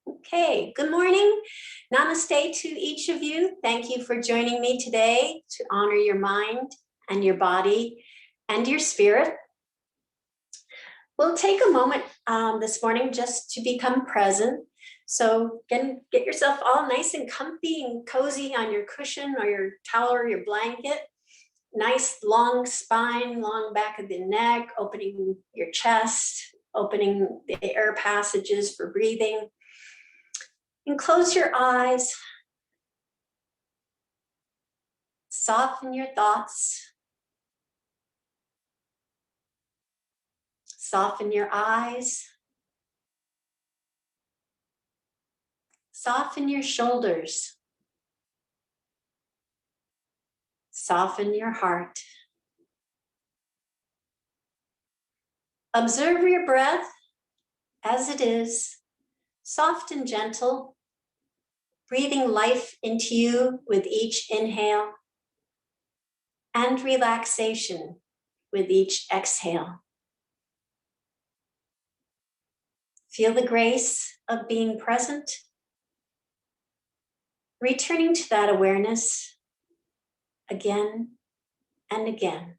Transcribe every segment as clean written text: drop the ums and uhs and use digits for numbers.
Okay, good morning. Namaste to each of you. Thank you for joining me today to honor your mind and your body and your spirit. We'll take a moment this morning just to become present. So get yourself all nice and comfy and cozy on your cushion or your towel or your blanket. Nice long spine, long back of the neck, opening your chest, opening the air passages for breathing. And close your eyes. Soften your thoughts. Soften your eyes. Soften your shoulders. Soften your heart. Observe your breath as it is, soft and gentle, breathing life into you with each inhale and relaxation with each exhale. Feel the grace of being present, returning to that awareness again and again.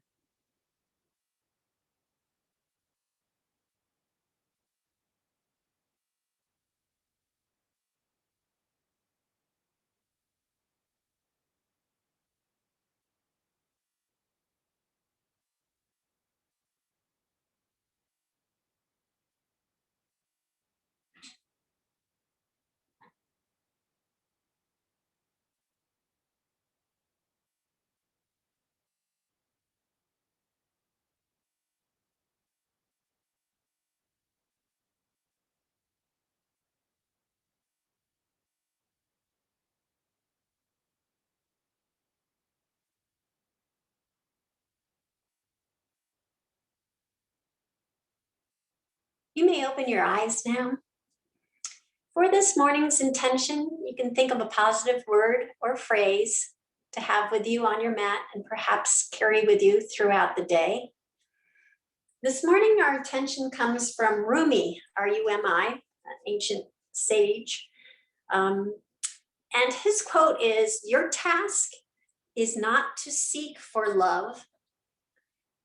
You may open your eyes now. For this morning's intention, you can think of a positive word or phrase to have with you on your mat and perhaps carry with you throughout the day. This morning, our attention comes from Rumi, R-U-M-I, an ancient sage. And his quote is, "Your task is not to seek for love,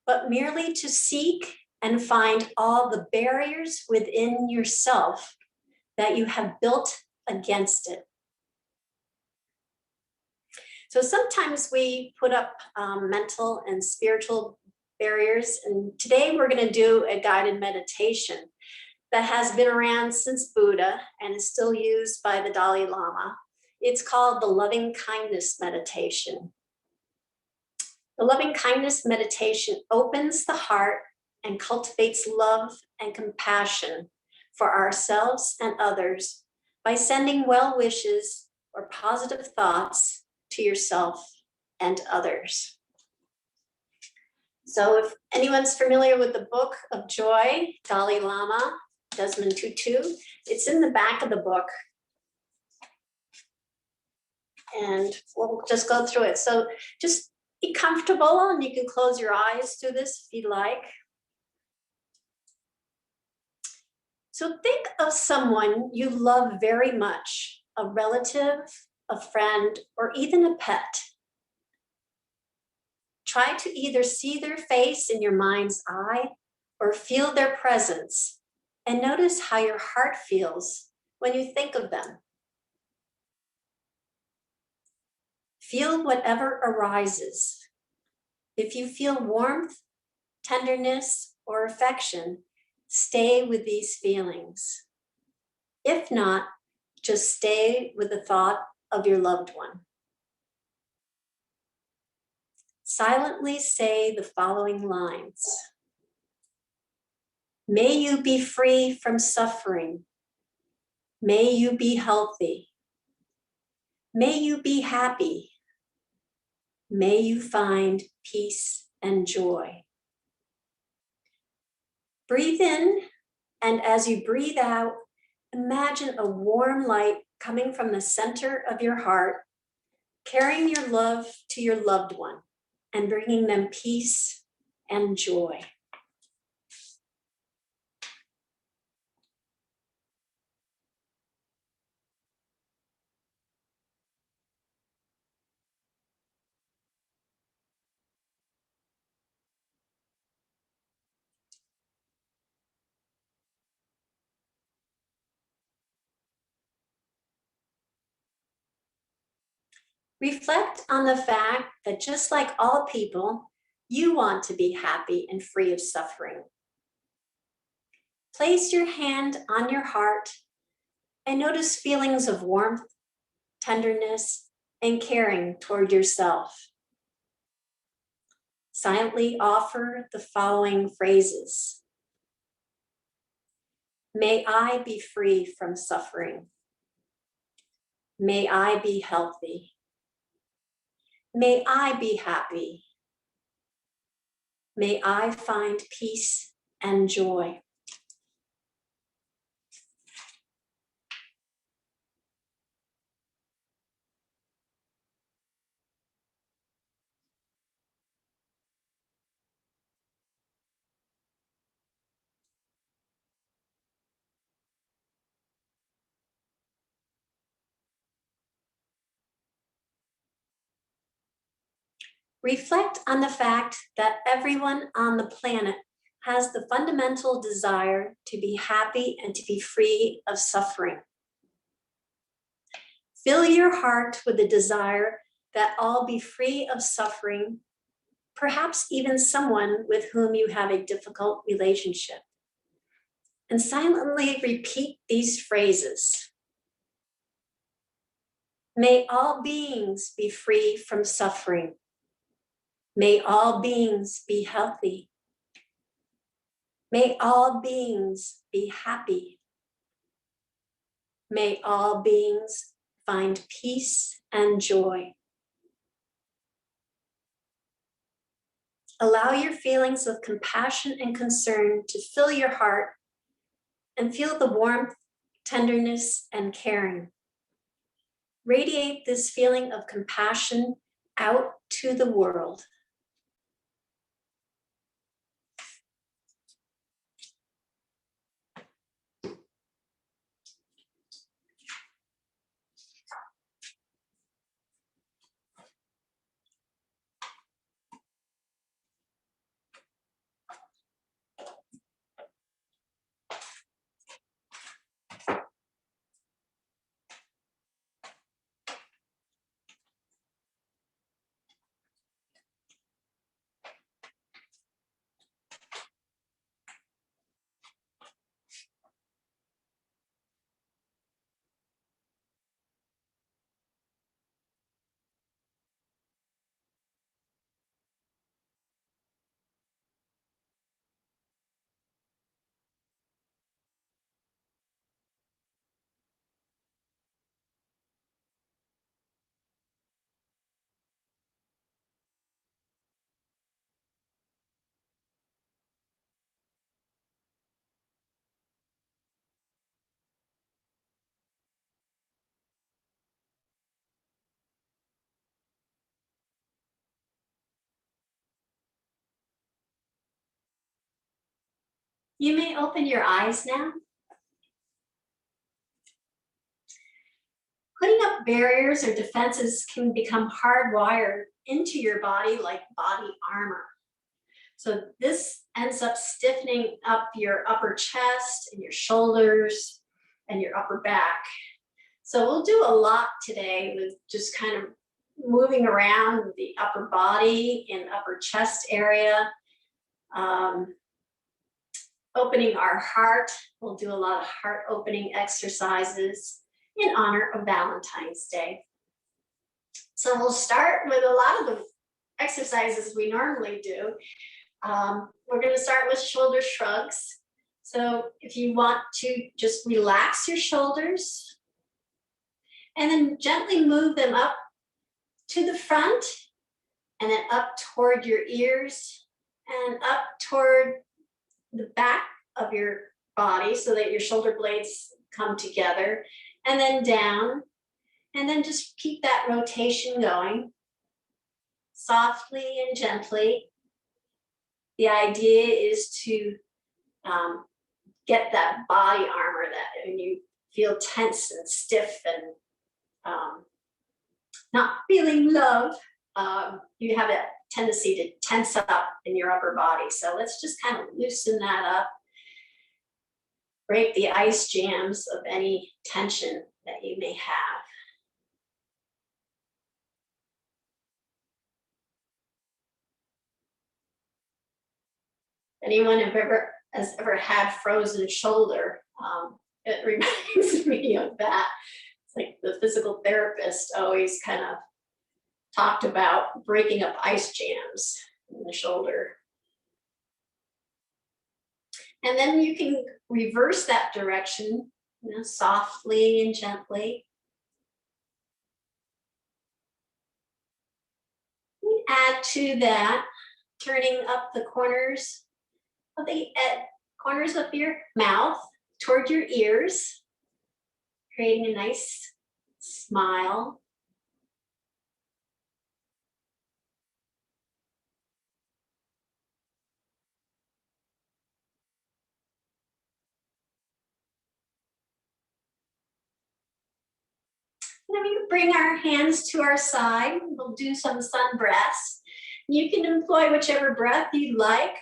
but merely to seek and find all the barriers within yourself that you have built against it." So sometimes we put up mental and spiritual barriers, and today we're going to do a guided meditation that has been around since Buddha and is still used by the Dalai Lama. It's called the loving kindness meditation. The loving kindness meditation opens the heart and cultivates love and compassion for ourselves and others by sending well wishes or positive thoughts to yourself and others. So if anyone's familiar with the Book of Joy, Dalai Lama, Desmond Tutu, it's in the back of the book. And we'll just go through it. So just be comfortable, and you can close your eyes to this if you'd like. So think of someone you love very much, a relative, a friend, or even a pet. Try to either see their face in your mind's eye or feel their presence, and notice how your heart feels when you think of them. Feel whatever arises. If you feel warmth, tenderness, or affection, stay with these feelings. If not, just stay with the thought of your loved one. Silently say the following lines. May you be free from suffering. May you be healthy. May you be happy. May you find peace and joy. Breathe in, and as you breathe out, imagine a warm light coming from the center of your heart, carrying your love to your loved one and bringing them peace and joy. Reflect on the fact that just like all people, you want to be happy and free of suffering. Place your hand on your heart and notice feelings of warmth, tenderness, and caring toward yourself. Silently offer the following phrases. May I be free from suffering. May I be healthy. May I be happy. May I find peace and joy. Reflect on the fact that everyone on the planet has the fundamental desire to be happy and to be free of suffering. Fill your heart with the desire that all be free of suffering, perhaps even someone with whom you have a difficult relationship. And silently repeat these phrases. May all beings be free from suffering. May all beings be healthy. May all beings be happy. May all beings find peace and joy. Allow your feelings of compassion and concern to fill your heart and feel the warmth, tenderness, and caring. Radiate this feeling of compassion out to the world. You may open your eyes now. Putting up barriers or defenses can become hardwired into your body like body armor. So this ends up stiffening up your upper chest and your shoulders and your upper back. So we'll do a lot today with just kind of moving around the upper body and upper chest area. Opening our heart, we'll do a lot of heart opening exercises in honor of Valentine's Day. So we'll start with a lot of the exercises we normally do. We're going to start with shoulder shrugs. So if you want to just relax your shoulders and then gently move them up to the front and then up toward your ears and up toward the back of your body so that your shoulder blades come together, and then down, and then just keep that rotation going softly and gently. The idea is to get that body armor that when you feel tense and stiff and not feeling love, you have a tendency to tense up in your upper body. So let's just kind of loosen that up. Break the ice jams of any tension that you may have. anyone has ever had frozen shoulder, it reminds me of that. It's like the physical therapist always kind of talked about breaking up ice jams in the shoulder. And then you can reverse that direction, softly and gently. Add to that, turning up the corners of your mouth toward your ears, creating a nice smile. Then we bring our hands to our side. We'll do some sun breaths. You can employ whichever breath you like.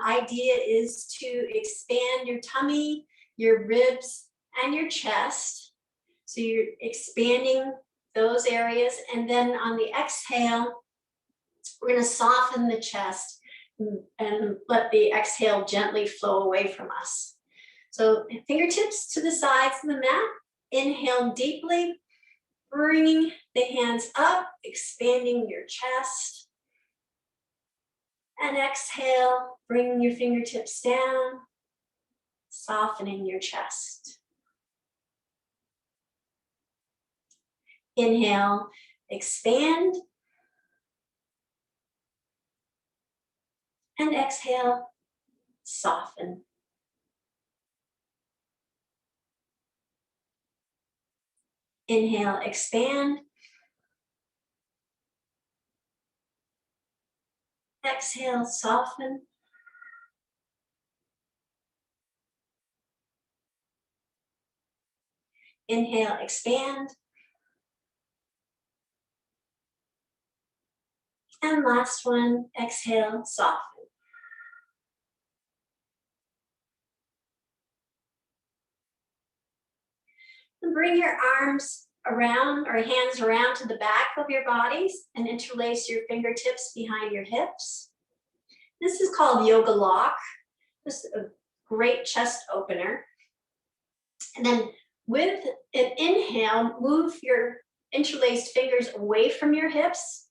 Idea is to expand your tummy, your ribs, and your chest. So you're expanding those areas. And then on the exhale, we're going to soften the chest and let the exhale gently flow away from us. So fingertips to the sides of the mat. Inhale deeply, bringing the hands up, expanding your chest. And exhale, bringing your fingertips down, softening your chest. Inhale, expand. And exhale, soften. Inhale, expand. Exhale, soften. Inhale, expand. And last one, exhale, soften. And bring your arms around or hands around to the back of your bodies and interlace your fingertips behind your hips. This is called yoga lock. This is a great chest opener. And then with an inhale, move your interlaced fingers away from your hips.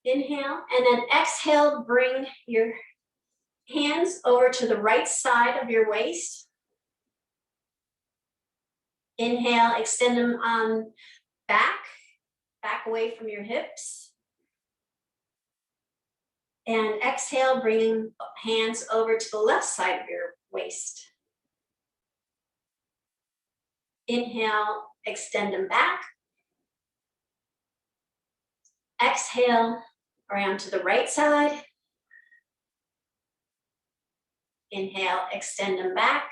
Inhale, and then exhale, bring your hands over to the right side of your waist. Inhale, extend them on back away from your hips. And exhale, bringing hands over to the left side of your waist. Inhale, extend them back. Exhale, around to the right side. Inhale, extend them back.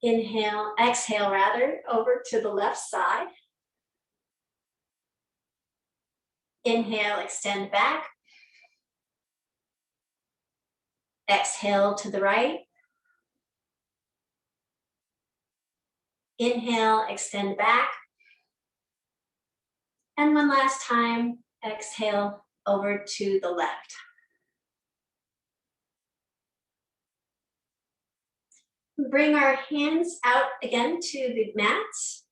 Exhale over to the left side. Inhale, extend back. Exhale to the right. Inhale, extend back. And one last time, exhale over to the left. Bring our hands out again to the mats.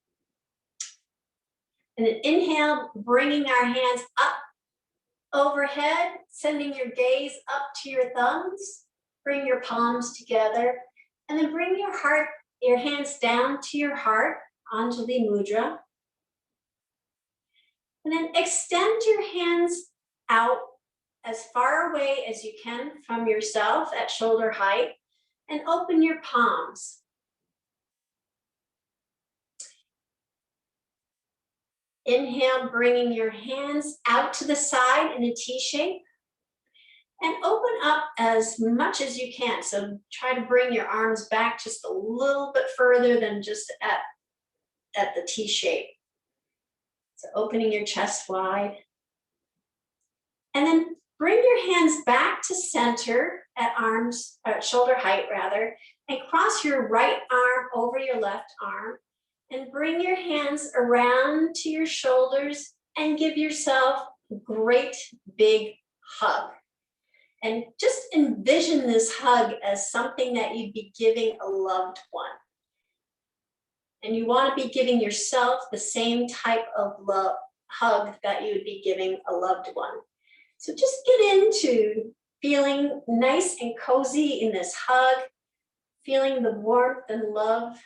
And then inhale, bringing our hands up overhead, sending your gaze up to your thumbs. Bring your palms together. And then bring your hands down to your heart, Anjali Mudra. And then extend your hands out as far away as you can from yourself at shoulder height and open your palms. Inhale, bringing your hands out to the side in a T shape and open up as much as you can. So try to bring your arms back just a little bit further than just at the T shape. So opening your chest wide. And then bring your hands back to center at shoulder height rather, and cross your right arm over your left arm and bring your hands around to your shoulders and give yourself a great big hug. And just envision this hug as something that you'd be giving a loved one. And you want to be giving yourself the same type of love hug that you would be giving a loved one. So just get into feeling nice and cozy in this hug, feeling the warmth and love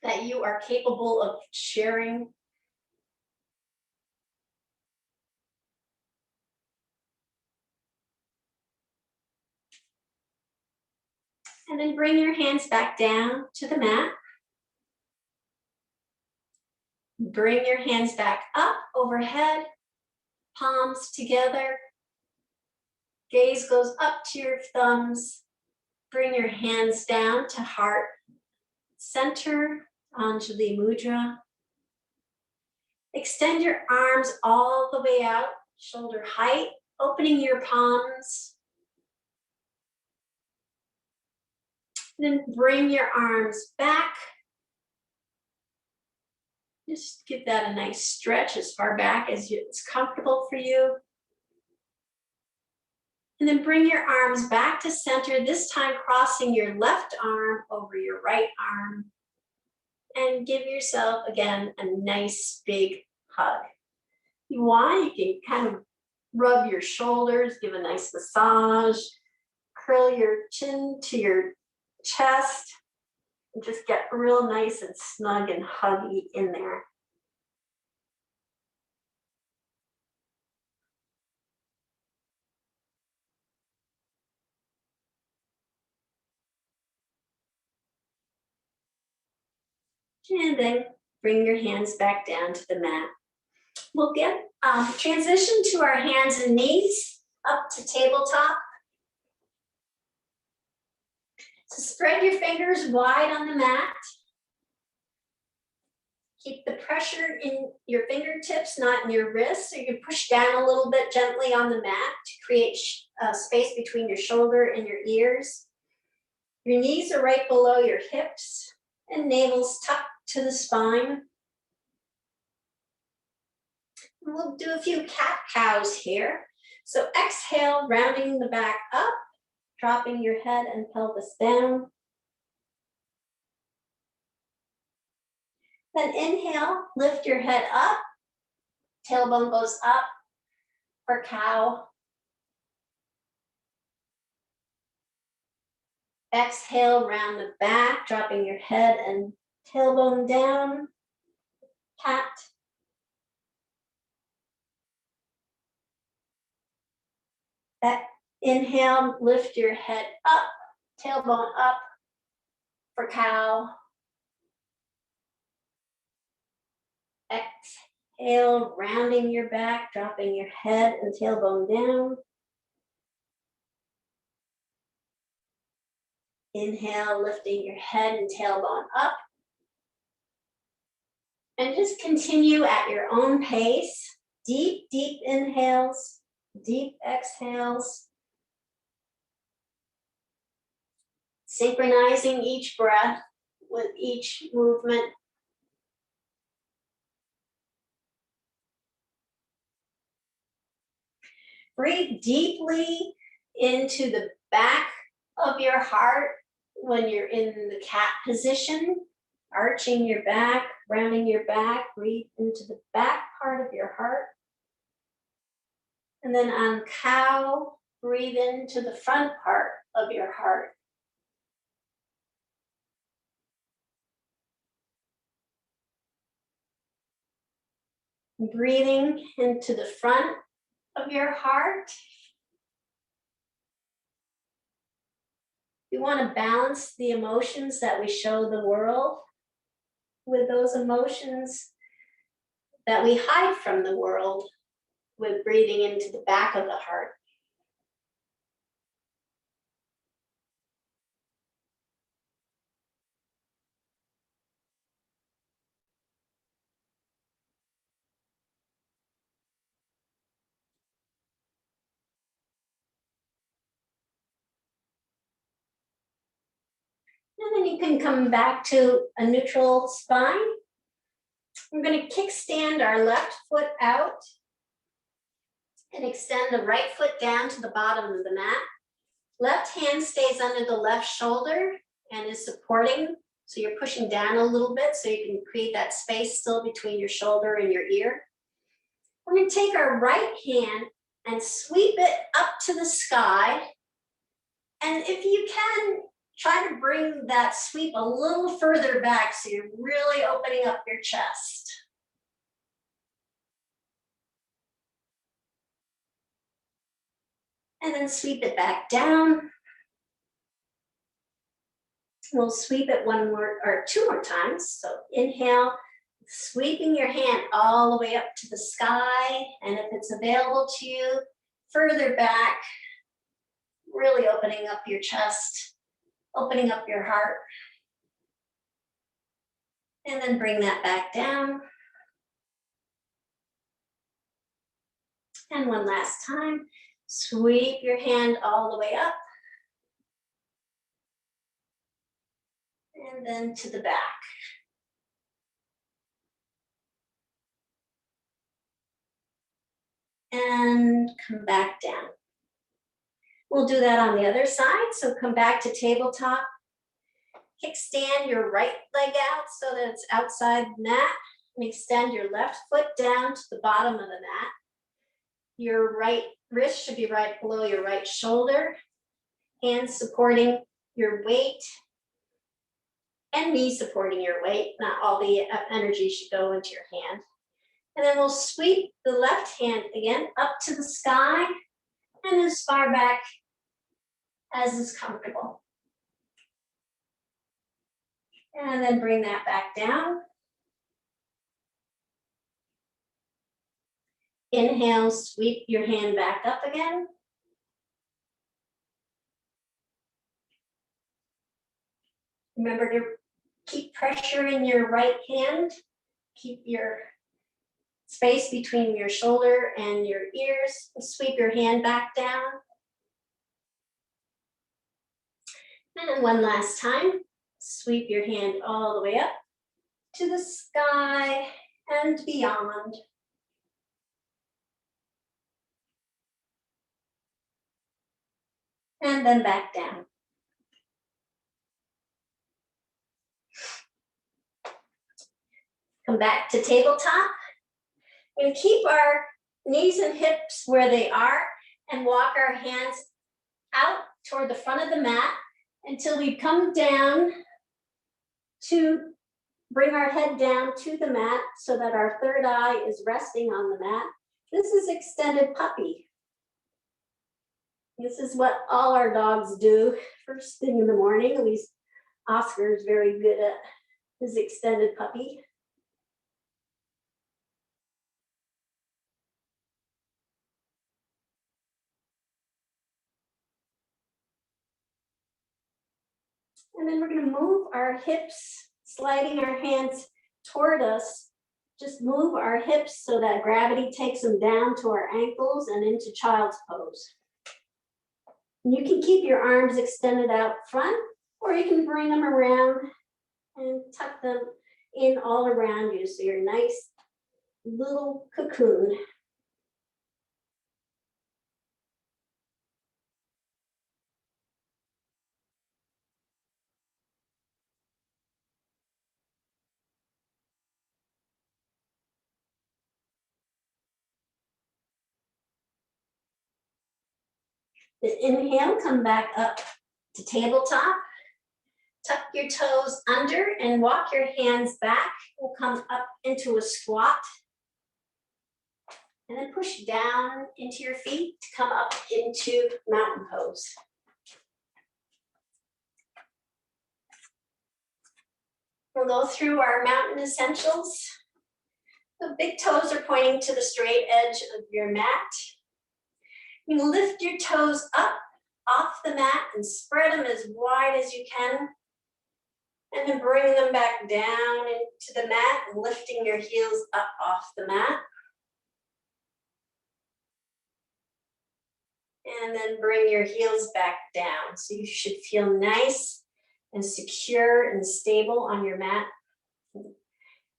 that you are capable of sharing. And then bring your hands back down to the mat. Bring your hands back up overhead, palms together. Gaze goes up to your thumbs. Bring your hands down to heart center, Anjali Mudra. Extend your arms all the way out, shoulder height, opening your palms. Then bring your arms back. Just give that a nice stretch as far back as it's comfortable for you. And then bring your arms back to center, this time crossing your left arm over your right arm. And give yourself, again, a nice big hug. If you want, you can kind of rub your shoulders, give a nice massage, curl your chin to your chest, and just get real nice and snug and huggy in there. And then bring your hands back down to the mat. We'll get transition to our hands and knees up to tabletop. So spread your fingers wide on the mat. Keep the pressure in your fingertips, not in your wrists. So you can push down a little bit gently on the mat to create space between your shoulder and your ears. Your knees are right below your hips and navel's tucked to the spine. And we'll do a few cat-cows here. So exhale, rounding the back up, dropping your head and pelvis down. Then inhale, lift your head up, tailbone goes up for cow. Exhale, round the back, dropping your head and tailbone down, cat. Inhale, lift your head up, tailbone up for cow. Exhale, rounding your back, dropping your head and tailbone down. Inhale, lifting your head and tailbone up. And just continue at your own pace. Deep, deep inhales, deep exhales. Synchronizing each breath with each movement. Breathe deeply into the back of your heart when you're in the cat position, arching your back, rounding your back. Breathe into the back part of your heart. And then on cow, breathe into the front part of your heart. Breathing into the front of your heart. We want to balance the emotions that we show the world with those emotions that we hide from the world with breathing into the back of the heart. And then you can come back to a neutral spine. We're going to kickstand our left foot out And extend the right foot down to the bottom of the mat. Left hand stays under the left shoulder and is supporting. So you're pushing down a little bit so you can create that space still between your shoulder and your ear. We're going to take our right hand and sweep it up to the sky. And if you can, try to bring that sweep a little further back so you're really opening up your chest. And then sweep it back down. We'll sweep it one more or two more times. So inhale, sweeping your hand all the way up to the sky. And if it's available to you, further back, really opening up your chest, opening up your heart. And then bring that back down. And one last time, sweep your hand all the way up. And then to the back. And come back down. We'll do that on the other side. So come back to tabletop. Kickstand your right leg out so that it's outside the mat. And extend your left foot down to the bottom of the mat. Your right wrist should be right below your right shoulder. Hands supporting your weight. And knees supporting your weight. Not all the energy should go into your hand. And then we'll sweep the left hand again up to the sky and as far back as is comfortable. And then bring that back down. Inhale, sweep your hand back up again. Remember to keep pressure in your right hand. Keep your space between your shoulder and your ears. Sweep your hand back down. And one last time, sweep your hand all the way up to the sky and beyond. And then back down. Come back to tabletop. We're going to keep our knees and hips where they are and walk our hands out toward the front of the mat until we come down to bring our head down to the mat so that our third eye is resting on the mat. This is extended puppy. This is what all our dogs do first thing in the morning. At least Oscar is very good at his extended puppy. And then we're going to move our hips, sliding our hands toward us. Just move our hips so that gravity takes them down to our ankles and into child's pose. And you can keep your arms extended out front, or you can bring them around and tuck them in all around you. So you're a nice little cocoon. Inhale, come back up to tabletop. Tuck your toes under and walk your hands back. We'll come up into a squat. And then push down into your feet to come up into mountain pose. We'll go through our mountain essentials. The big toes are pointing to the straight edge of your mat. You can lift your toes up off the mat and spread them as wide as you can. And then bring them back down into the mat and lifting your heels up off the mat. And then bring your heels back down. So you should feel nice and secure and stable on your mat.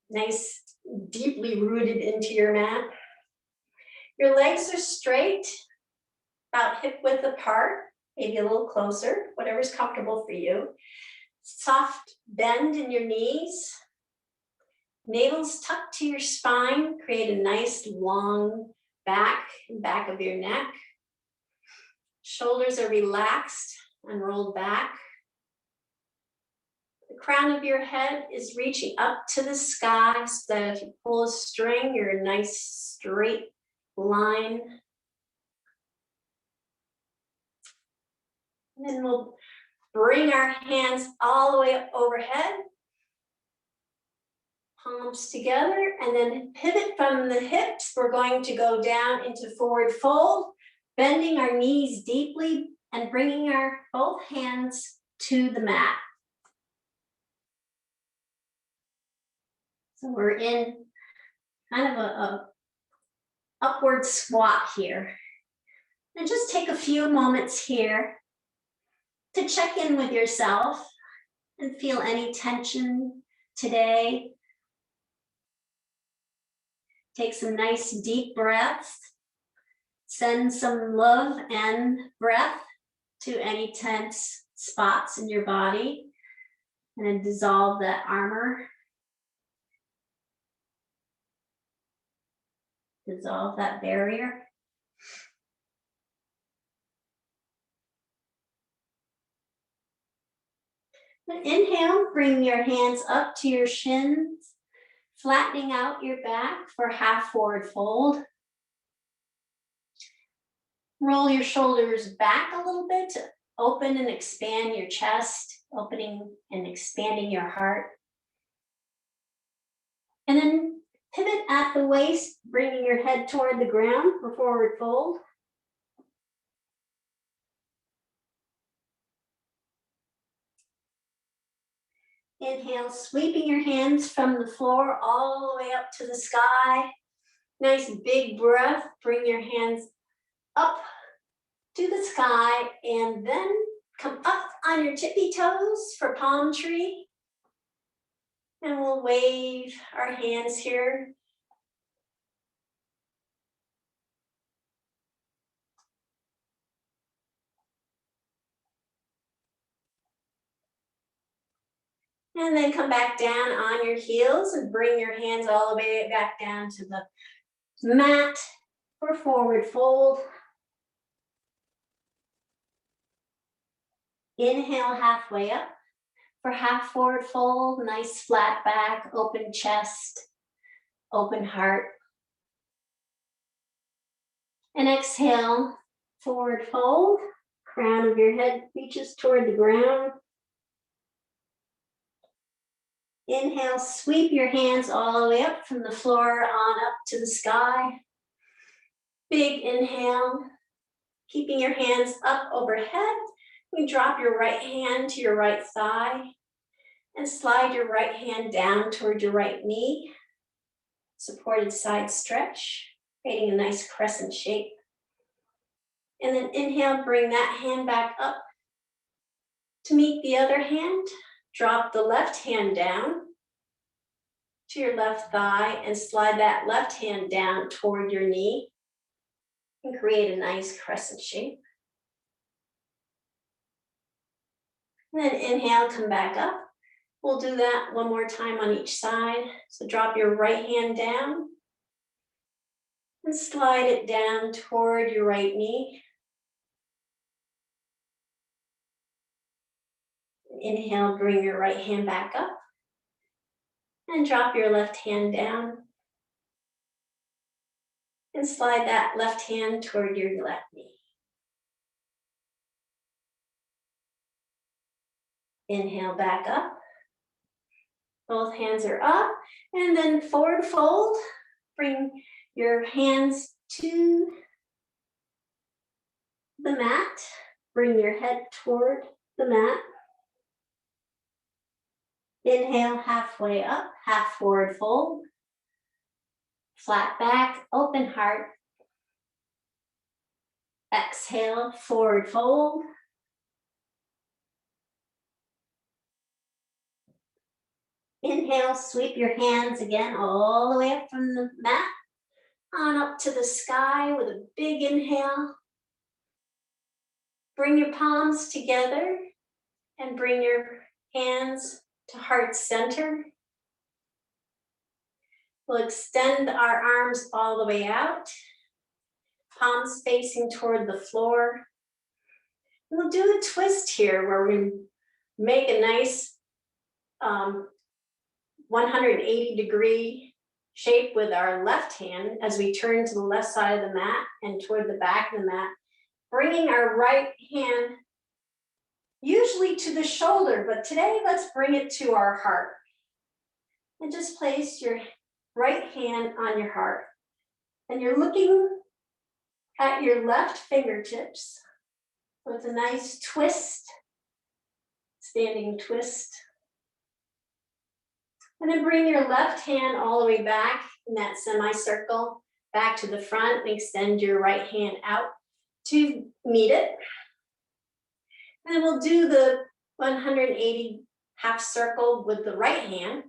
Nice, deeply rooted into your mat. Your legs are straight, about hip width apart, maybe a little closer, whatever's comfortable for you. Soft bend in your knees. Navel's tucked to your spine, create a nice long back of your neck. Shoulders are relaxed and rolled back. The crown of your head is reaching up to the sky so that if you pull a string, you're a nice straight line. And then we'll bring our hands all the way up overhead, palms together, and then pivot from the hips. We're going to go down into forward fold, bending our knees deeply and bringing our both hands to the mat. So we're in kind of a upward squat here. And just take a few moments here to check in with yourself and feel any tension today. Take some nice deep breaths. Send some love and breath to any tense spots in your body, and then dissolve that armor. Dissolve that barrier. And inhale, bring your hands up to your shins, flattening out your back for half forward fold. Roll your shoulders back a little bit to open and expand your chest, opening and expanding your heart. And then pivot at the waist, bringing your head toward the ground for forward fold. Inhale, sweeping your hands from the floor all the way up to the sky. Nice big breath. Bring your hands up to the sky and then come up on your tippy toes for palm tree. And we'll wave our hands here. And then come back down on your heels and bring your hands all the way back down to the mat for forward fold. Inhale halfway up for half forward fold. Nice flat back, open chest, open heart. And exhale, forward fold. Crown of your head reaches toward the ground. Inhale, sweep your hands all the way up from the floor on up to the sky. Big inhale, keeping your hands up overhead. You drop your right hand to your right thigh and slide your right hand down toward your right knee. Supported side stretch, creating a nice crescent shape. And then inhale, bring that hand back up to meet the other hand. Drop the left hand down to your left thigh and slide that left hand down toward your knee and create a nice crescent shape. And then inhale, come back up. We'll do that one more time on each side. So drop your right hand down and slide it down toward your right knee. Inhale, bring your right hand back up and drop your left hand down and slide that left hand toward your left knee. Inhale, back up. Both hands are up, and then forward fold. Bring your hands to the mat. Bring your head toward the mat. Inhale, halfway up, half forward fold. Flat back, open heart. Exhale, forward fold. Inhale, sweep your hands again all the way up from the mat. On up to the sky with a big inhale. Bring your palms together and bring your hands to heart center. We'll extend our arms all the way out, palms facing toward the floor. We'll do a twist here where we make a nice 180-degree shape with our left hand as we turn to the left side of the mat and toward the back of the mat, bringing our right hand usually to the shoulder, but today let's bring it to our heart. And just place your right hand on your heart. And you're looking at your left fingertips. So it's a nice twist, standing twist. And then bring your left hand all the way back in that semicircle, back to the front, and extend your right hand out to meet it. And then we'll do the 180 half circle with the right hand.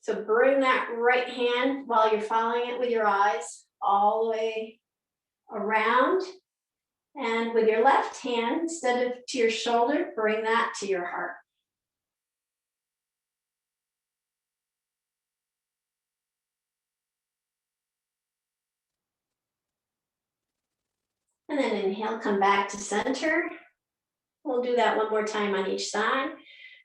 So bring that right hand while you're following it with your eyes all the way around. And with your left hand, instead of to your shoulder, bring that to your heart. And then inhale, come back to center. We'll do that one more time on each side.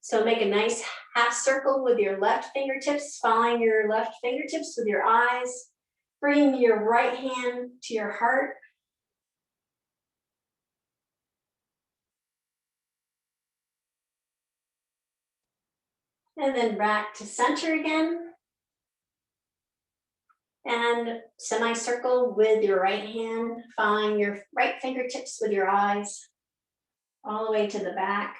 So make a nice half circle with your left fingertips, following your left fingertips with your eyes. Bring your right hand to your heart. And then back to center again. And semicircle with your right hand, following your right fingertips with your eyes, all the way to the back.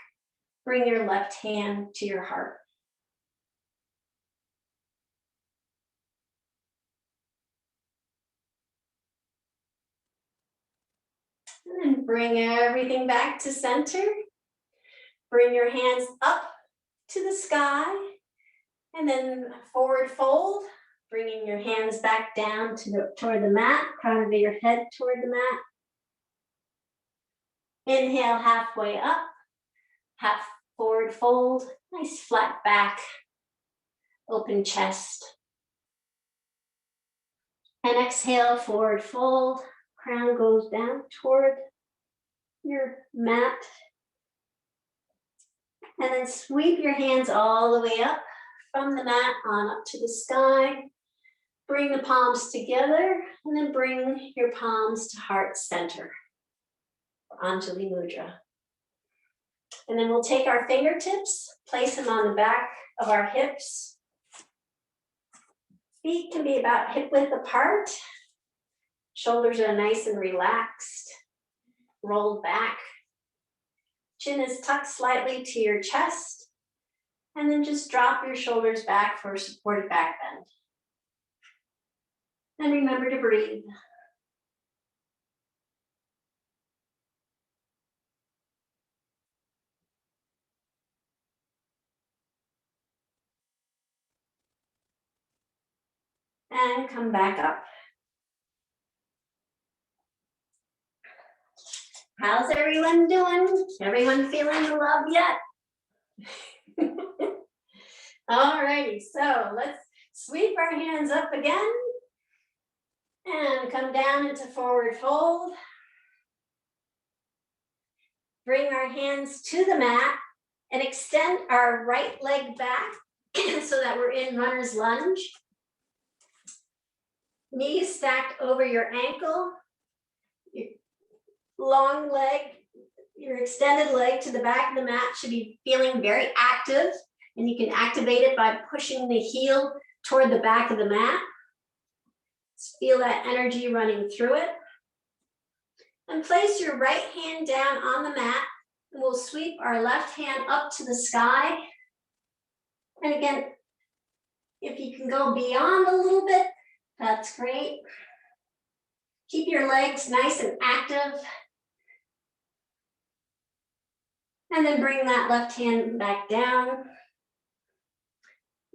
Bring your left hand to your heart. And then bring everything back to center. Bring your hands up to the sky. And then forward fold, bringing your hands back down toward the mat, crown of your head toward the mat. Inhale, halfway up, half forward fold, nice flat back, open chest. And exhale, forward fold, crown goes down toward your mat. And then sweep your hands all the way up from the mat on up to the sky. Bring the palms together and then bring your palms to heart center. Anjali Mudra. And then we'll take our fingertips, place them on the back of our hips. Feet can be about hip width apart. Shoulders are nice and relaxed, rolled back. Chin is tucked slightly to your chest. And then just drop your shoulders back for a supported back bend. And remember to breathe. And come back up. How's everyone doing? Everyone feeling the love yet? Alrighty, so let's sweep our hands up again and come down into forward fold. Bring our hands to the mat and extend our right leg back so that we're in runner's lunge. Knees stacked over your ankle, your long leg, your extended leg to the back of the mat should be feeling very active, and you can activate it by pushing the heel toward the back of the mat. Just feel that energy running through it. And place your right hand down on the mat, and we'll sweep our left hand up to the sky. And again, if you can go beyond a little bit, that's great. Keep your legs nice and active. And then bring that left hand back down.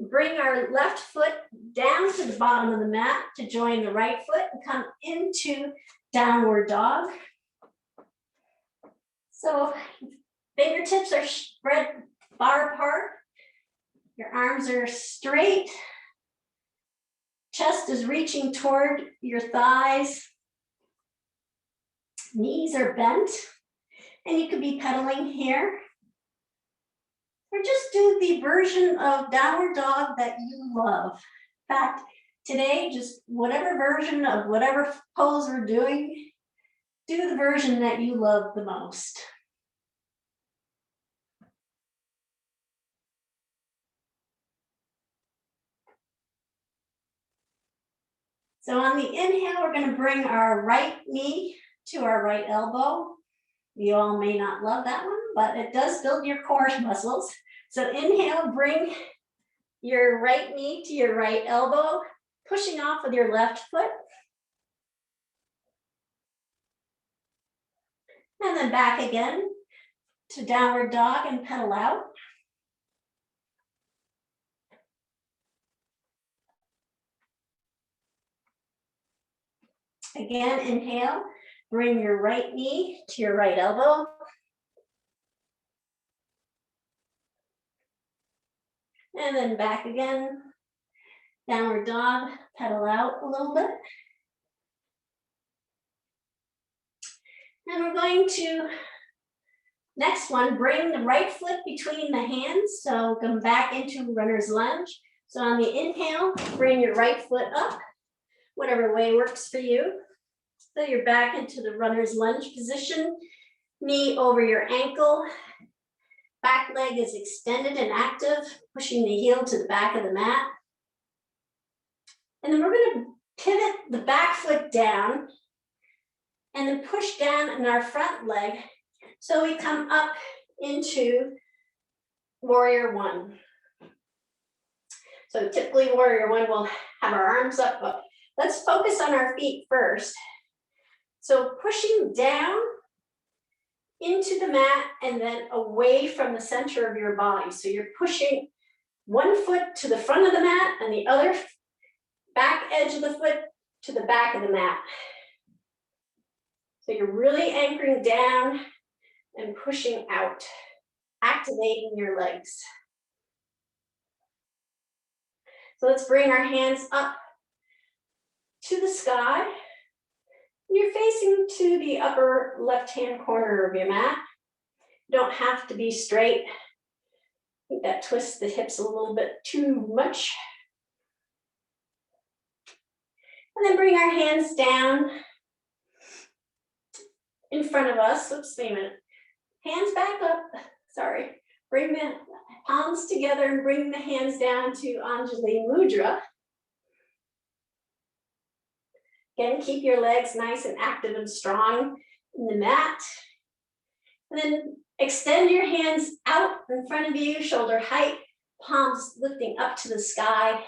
Bring our left foot down to the bottom of the mat to join the right foot and come into downward dog. So fingertips are spread far apart. Your arms are straight. Chest is reaching toward your thighs. Knees are bent. And you could be pedaling here. Or just do the version of downward dog that you love. In fact, today, just whatever version of whatever pose we're doing, do the version that you love the most. So on the inhale, we're going to bring our right knee to our right elbow. You all may not love that one, but it does build your core muscles. So inhale, bring your right knee to your right elbow, pushing off with your left foot. And then back again to downward dog and pedal out. Again, inhale, bring your right knee to your right elbow. And then back again, downward dog, pedal out a little bit. And we're going to, next one, bring the right foot between the hands. So come back into runner's lunge. So on the inhale, bring your right foot up, whatever way works for you. So you're back into the runner's lunge position, knee over your ankle, back leg is extended and active, pushing the heel to the back of the mat. And then we're going to pivot the back foot down and then push down in our front leg. So we come up into warrior one. So typically warrior one will have our arms up, but let's focus on our feet first. So pushing down into the mat and then away from the center of your body. So you're pushing one foot to the front of the mat and the other back edge of the foot to the back of the mat. So you're really anchoring down and pushing out, activating your legs. So let's bring our hands up to the sky. You're facing to the upper left-hand corner of your mat. You don't have to be straight. I think that twists the hips a little bit too much. And then bring our hands down in front of us. Oops, wait a minute. Hands back up. Sorry. Bring the palms together and bring the hands down to Anjali Mudra. Again, keep your legs nice and active and strong in the mat. And then extend your hands out in front of you, shoulder height, palms lifting up to the sky.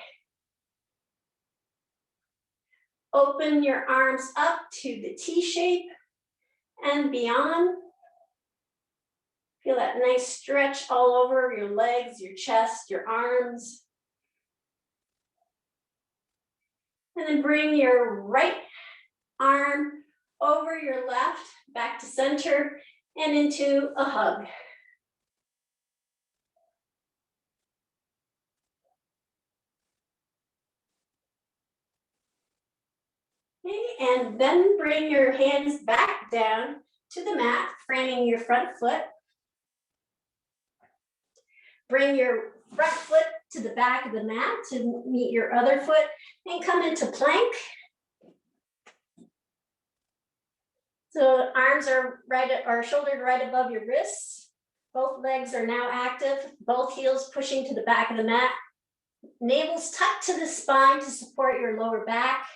Open your arms up to the T shape and beyond. Feel that nice stretch all over your legs, your chest, your arms. And then bring your right arm over your left, back to center, and into a hug. Okay, and then bring your hands back down to the mat, framing your front foot. Bring your front foot to the back of the mat to meet your other foot and come into plank. So arms are shouldered right above your wrists. Both legs are now active, both heels pushing to the back of the mat. Navel's tucked to the spine to support your lower back.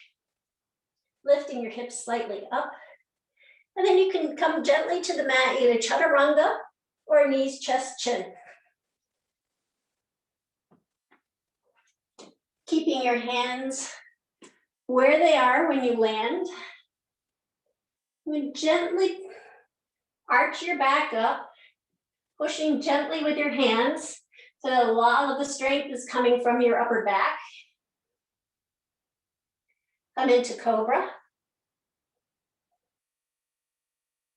Lifting your hips slightly up. And then you can come gently to the mat, either chaturanga or knees, chest, chin. Keeping your hands where they are when you land. You gently arch your back up, pushing gently with your hands. So a lot of the strength is coming from your upper back. Come into cobra.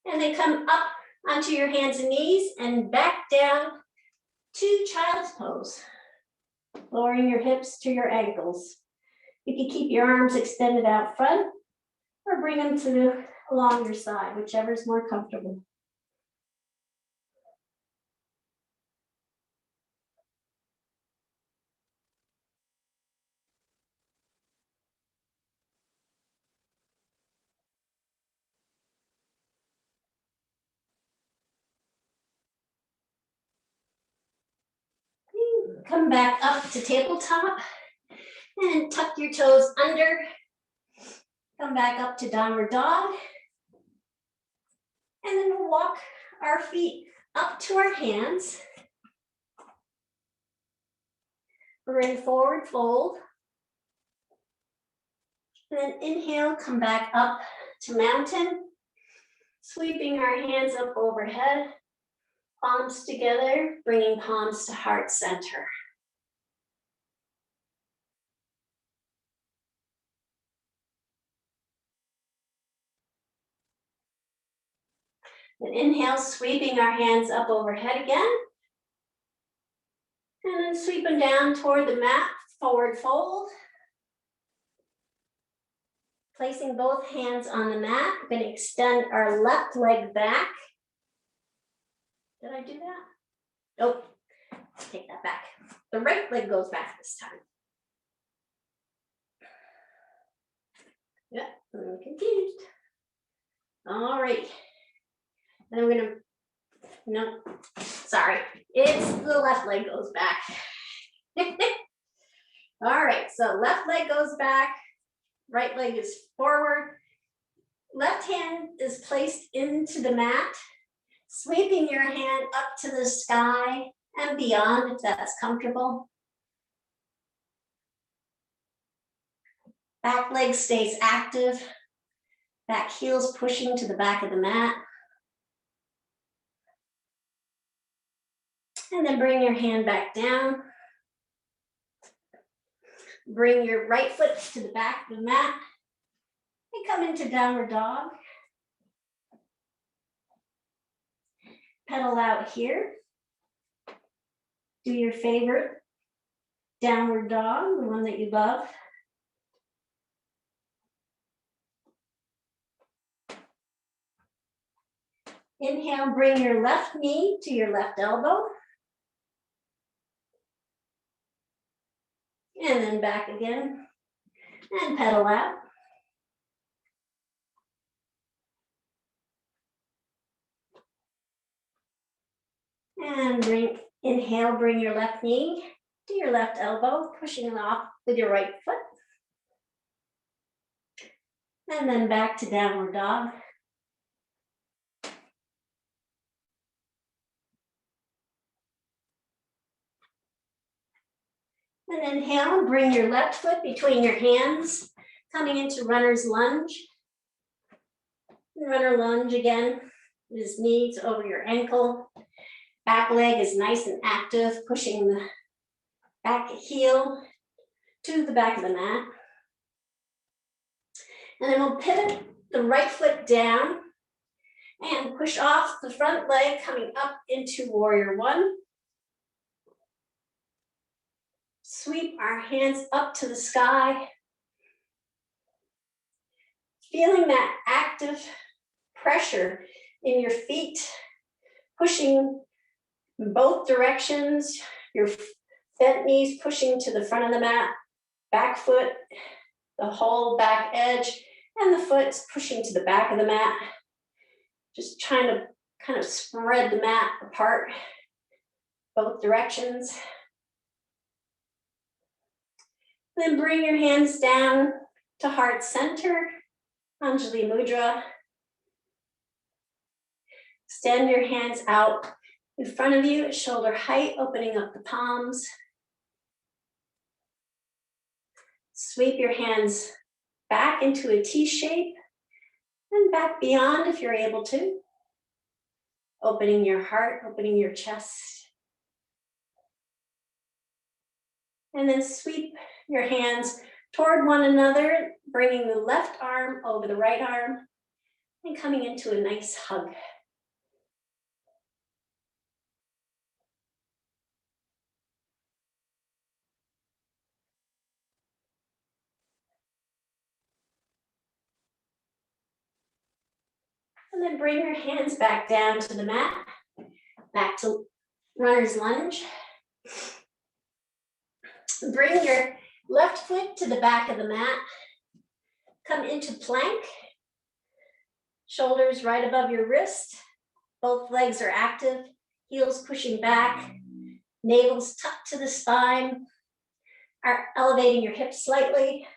And then come up onto your hands and knees and back down to child's pose. Lowering your hips to your ankles. You can keep your arms extended out front or bring them to along your side, whichever is more comfortable. Come back up to tabletop and tuck your toes under. Come back up to downward dog. And then we'll walk our feet up to our hands. We're in forward fold. And then inhale, come back up to mountain. Sweeping our hands up overhead. Palms together, bringing palms to heart center. Then inhale, sweeping our hands up overhead again. And then sweep them down toward the mat, forward fold. Placing both hands on the mat, we're going to extend our left leg back. Did I do that? Nope, take that back. The right leg goes back this time. Yeah, I'm confused. All right. Then we're gonna, no, sorry. It's the left leg goes back. All right, so left leg goes back, right leg is forward. Left hand is placed into the mat, sweeping your hand up to the sky and beyond if that's comfortable. Back leg stays active, back heels pushing to the back of the mat. And then bring your hand back down. Bring your right foot to the back of the mat and come into downward dog. Pedal out here. Do your favorite downward dog, the one that you love. Inhale, bring your left knee to your left elbow. And then back again. And pedal out. And inhale, bring your left knee to your left elbow, pushing it off with your right foot. And then back to downward dog. And inhale, bring your left foot between your hands, coming into runner's lunge. Runner lunge again, just knees over your ankle. Back leg is nice and active, pushing the back heel to the back of the mat. And then we'll pivot the right foot down and push off the front leg, coming up into warrior one. Sweep our hands up to the sky. Feeling that active pressure in your feet, pushing in both directions, your bent knees pushing to the front of the mat, back foot, the whole back edge, and the foot's pushing to the back of the mat. Just trying to kind of spread the mat apart, both directions. Then bring your hands down to heart center, Anjali Mudra. Extend your hands out in front of you at shoulder height, opening up the palms. Sweep your hands back into a T shape and back beyond if you're able to. Opening your heart, opening your chest. And then sweep your hands toward one another, bringing the left arm over the right arm and coming into a nice hug. And then bring your hands back down to the mat, back to runner's lunge. Bring your left foot to the back of the mat. Come into plank. Shoulders right above your wrist. Both legs are active. Heels pushing back. Navel's tucked to the spine. Are elevating your hips slightly.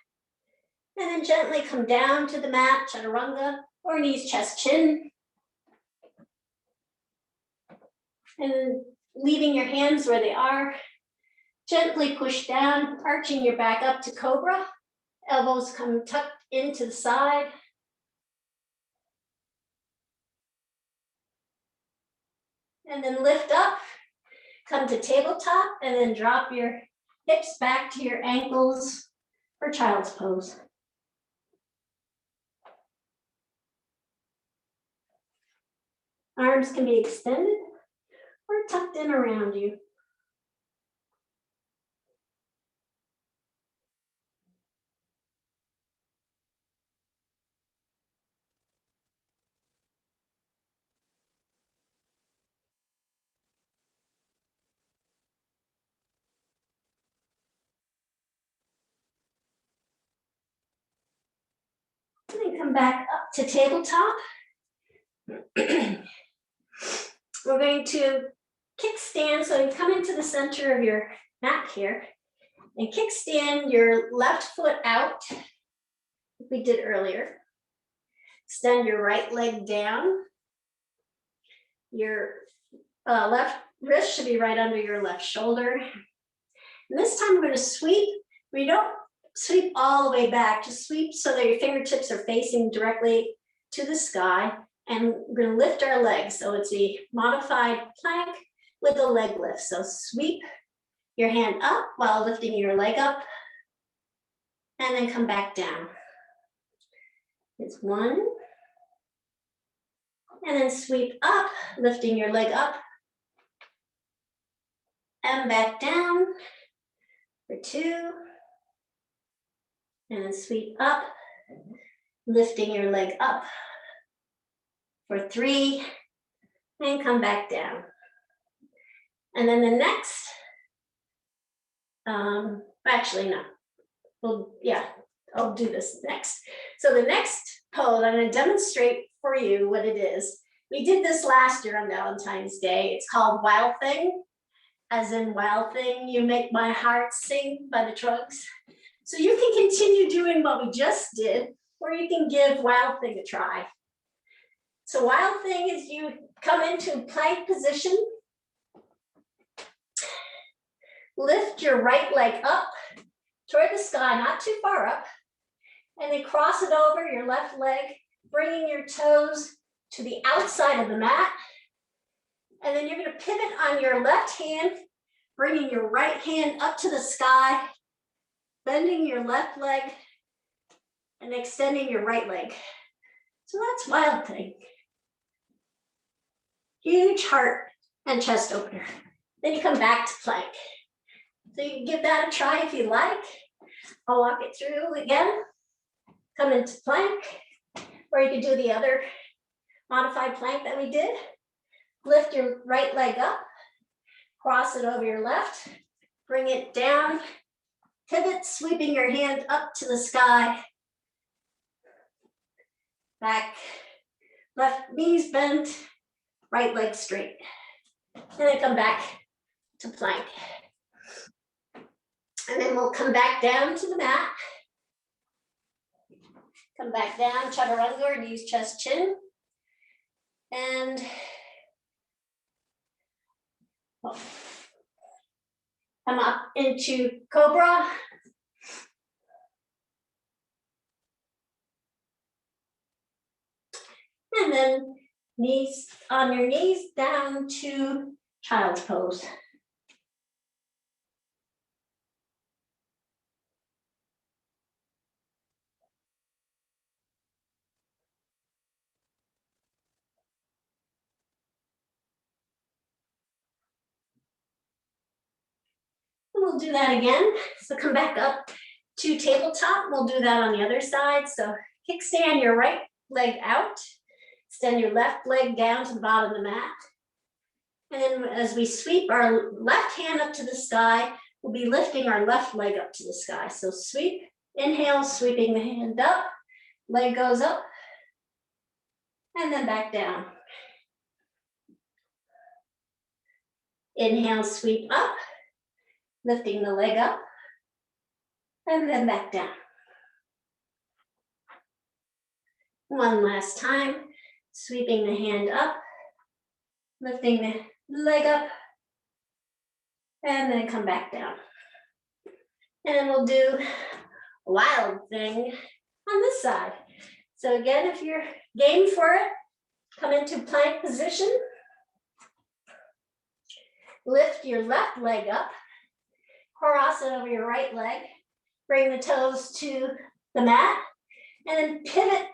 And then gently come down to the mat, chaturanga, or knees, chest, chin. And leaving your hands where they are. Gently push down, arching your back up to cobra. Elbows come tucked into the side. And then lift up, come to tabletop, and then drop your hips back to your ankles for child's pose. Arms can be extended or tucked in around you. And then come back up to tabletop. We're going to kickstand, so you come into the center of your mat here, and kickstand your left foot out, like we did earlier. Extend your right leg down. Your left wrist should be right under your left shoulder. And this time we're going to sweep. We don't sweep all the way back, just sweep so that your fingertips are facing directly to the sky. And we're going to lift our legs. So it's a modified plank with a leg lift. So sweep your hand up while lifting your leg up. And then come back down. It's one. And then sweep up, lifting your leg up. And back down for two. And then sweep up, lifting your leg up for three. And come back down. And then the next, actually no. Well, yeah, I'll do this next. So the next pose, I'm going to demonstrate for you what it is. We did this last year on Valentine's Day. It's called Wild Thing, as in Wild Thing, You Make My Heart Sing by the Trugs. So you can continue doing what we just did, or you can give Wild Thing a try. So Wild Thing is you come into plank position, lift your right leg up toward the sky, not too far up, and then cross it over your left leg, bringing your toes to the outside of the mat. And then you're going to pivot on your left hand, bringing your right hand up to the sky, bending your left leg, and extending your right leg. So that's Wild Thing. Huge heart and chest opener. Then you come back to plank. So you can give that a try if you like. I'll walk it through again. Come into plank, or you can do the other modified plank that we did. Lift your right leg up, cross it over your left, bring it down, pivot, sweeping your hand up to the sky. Back, left knees bent, right leg straight. And then come back to plank. And then we'll come back down to the mat. Come back down, chaturanga, or knees, chest, chin. And come up into cobra. And then knees on your knees down to child's pose. we'll do that again. So come back up to tabletop. We'll do that on the other side. So kickstand your right leg out. Extend your left leg down to the bottom of the mat. And then as we sweep our left hand up to the sky, we'll be lifting our left leg up to the sky. So sweep, inhale, sweeping the hand up, leg goes up, and then back down. Inhale, sweep up, lifting the leg up, and then back down. One last time, sweeping the hand up, lifting the leg up, and then come back down. And we'll do a wild thing on this side. So again, if you're game for it, come into plank position. Lift your left leg up, cross it over your right leg, bring the toes to the mat, and then pivot,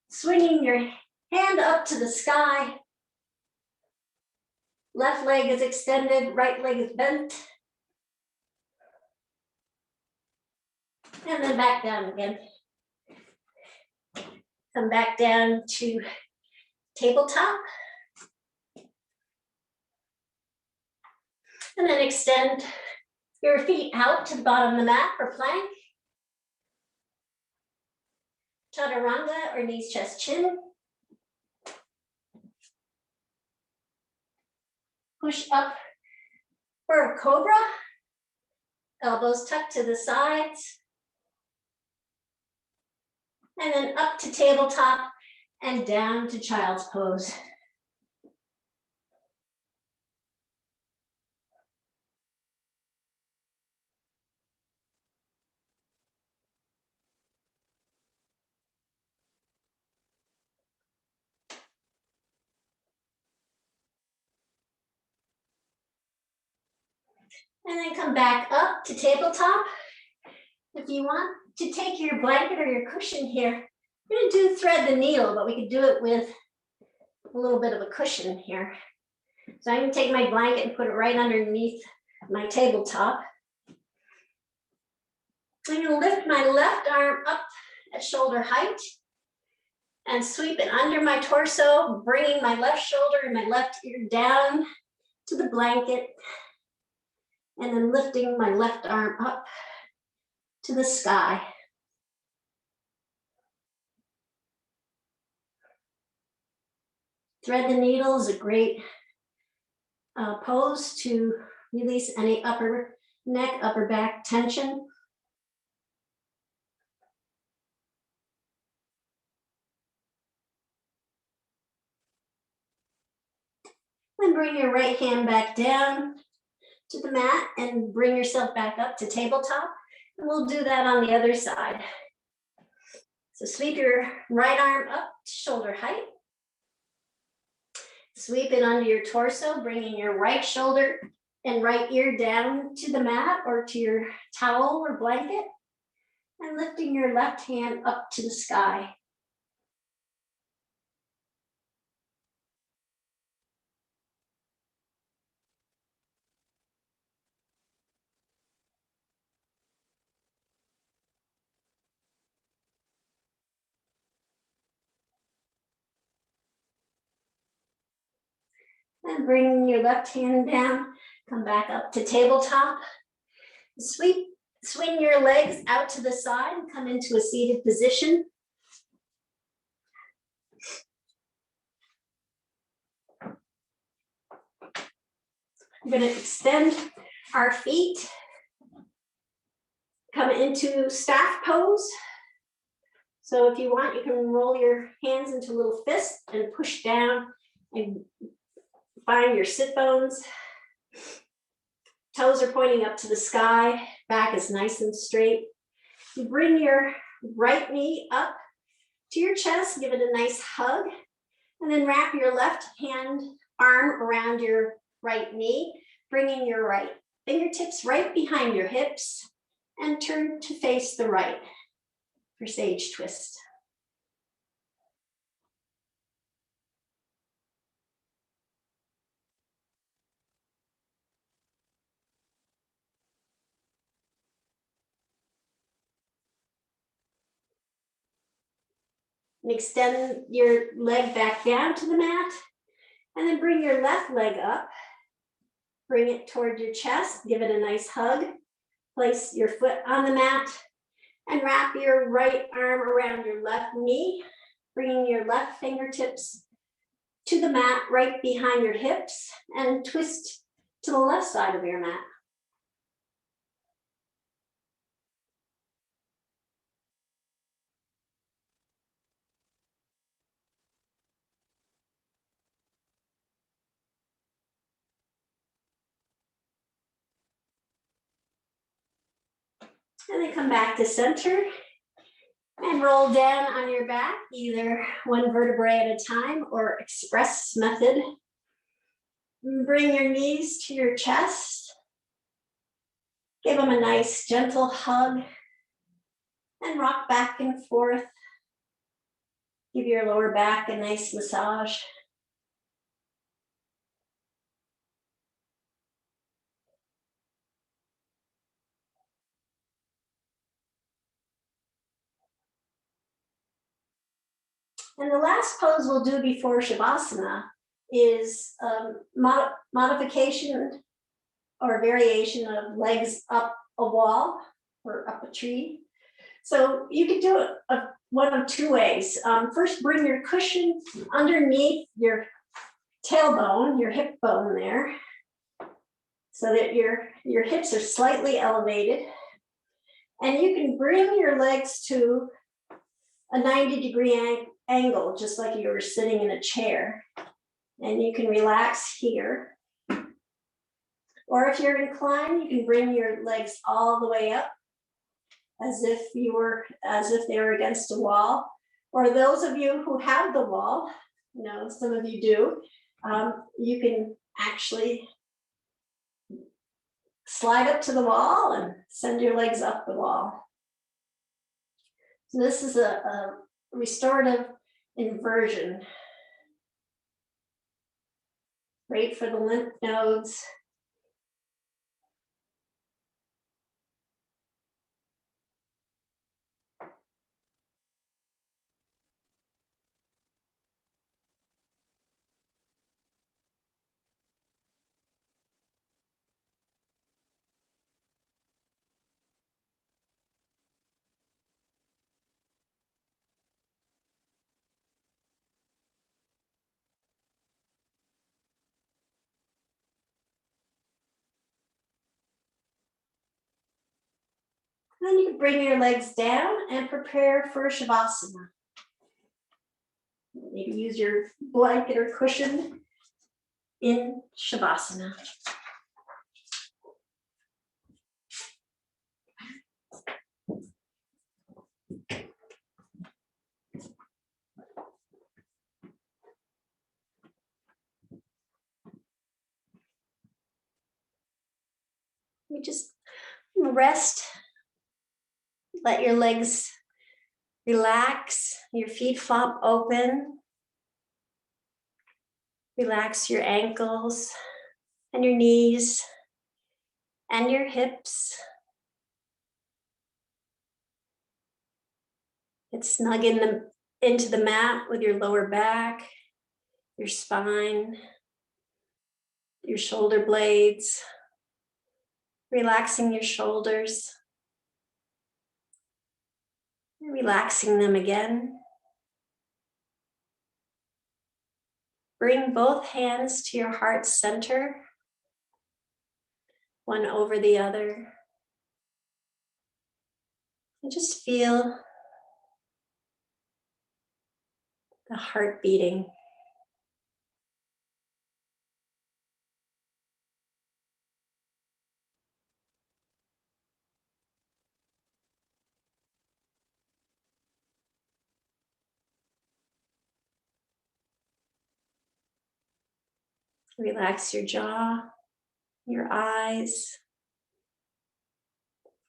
swinging your hand up to the sky. Left leg is extended, right leg is bent. And then back down again. Come back down to tabletop. And then extend your feet out to the bottom of the mat for plank. Chaturanga or knees, chest, chin. Push up for a cobra. Elbows tucked to the sides. And then up to tabletop and down to child's pose. And then come back up to tabletop. If you want to take your blanket or your cushion here, we're going to do thread the needle, but we could do it with a little bit of a cushion here. So I'm going to take my blanket and put it right underneath my tabletop. I'm going to lift my left arm up at shoulder height and sweep it under my torso, bringing my left shoulder and my left ear down to the blanket, and then lifting my left arm up to the sky. Thread the needle is a great pose to release any upper neck, upper back tension. Then bring your right hand back down to the mat and bring yourself back up to tabletop. And we'll do that on the other side. So sweep your right arm up to shoulder height. Sweep it under your torso, bringing your right shoulder and right ear down to the mat or to your towel or blanket, and lifting your left hand up to the sky. And bring your left hand down, come back up to tabletop. Swing your legs out to the side and come into a seated position. I'm going to extend our feet, come into staff pose. So if you want, you can roll your hands into a little fist and push down and find your sit bones. Toes are pointing up to the sky, back is nice and straight. You bring your right knee up to your chest, give it a nice hug, and then wrap your left arm around your right knee, bringing your right fingertips right behind your hips and turn to face the right for sage twist. And extend your leg back down to the mat, and then bring your left leg up. Bring it toward your chest, give it a nice hug. Place your foot on the mat and wrap your right arm around your left knee, bringing your left fingertips to the mat right behind your hips, and twist to the left side of your mat. And then come back to center and roll down on your back, either one vertebrae at a time or express method. Bring your knees to your chest. Give them a nice gentle hug and rock back and forth. Give your lower back a nice massage. And the last pose we'll do before Shavasana is modification or variation of legs up a wall or up a tree. So you could do it one of two ways. First, bring your cushion underneath your tailbone, your hip bone there, so that your hips are slightly elevated. And you can bring your legs to a 90-degree angle, just like you were sitting in a chair. And you can relax here. Or if you're inclined, you can bring your legs all the way up as if they were against a wall. Or those of you who have the wall, some of you do, you can actually slide up to the wall and send your legs up the wall. So this is a restorative inversion. Great for the lymph nodes. Then you can bring your legs down and prepare for Shavasana. Maybe use your blanket or cushion in Shavasana. You just rest. Let your legs relax, your feet flop open. Relax your ankles and your knees and your hips. Get snug into the mat with your lower back, your spine, your shoulder blades, relaxing your shoulders, and relaxing them again. Bring both hands to your heart center, one over the other. And just feel the heart beating. Relax your jaw, your eyes.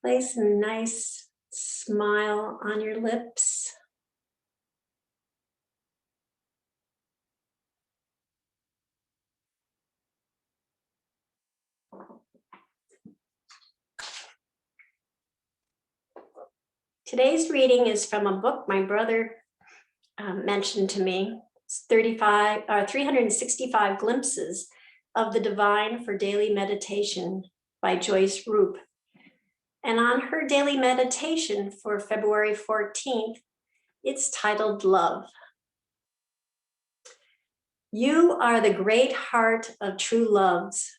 Place a nice smile on your lips. Today's reading is from a book my brother mentioned to me. It's 365 glimpses of the divine for daily meditation by Joyce Roop. And on her daily meditation for February 14th, it's titled Love. You are the great heart of true loves,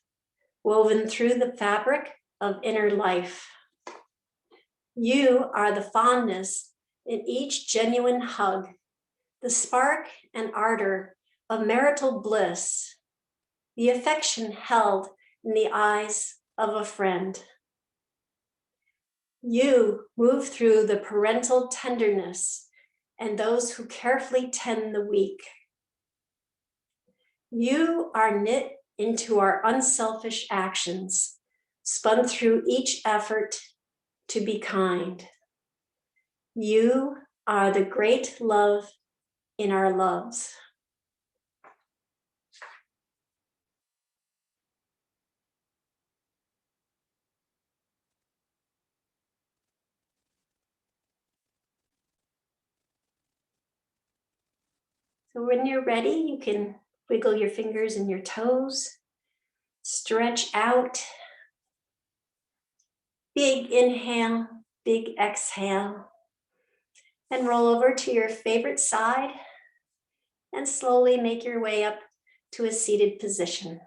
woven through the fabric of inner life. You are the fondness in each genuine hug, the spark and ardor of marital bliss, the affection held in the eyes of a friend. You move through the parental tenderness and those who carefully tend the weak. You are knit into our unselfish actions, spun through each effort to be kind. You are the great love in our loves. So when you're ready, you can wiggle your fingers and your toes, stretch out, big inhale, big exhale, and roll over to your favorite side and slowly make your way up to a seated position.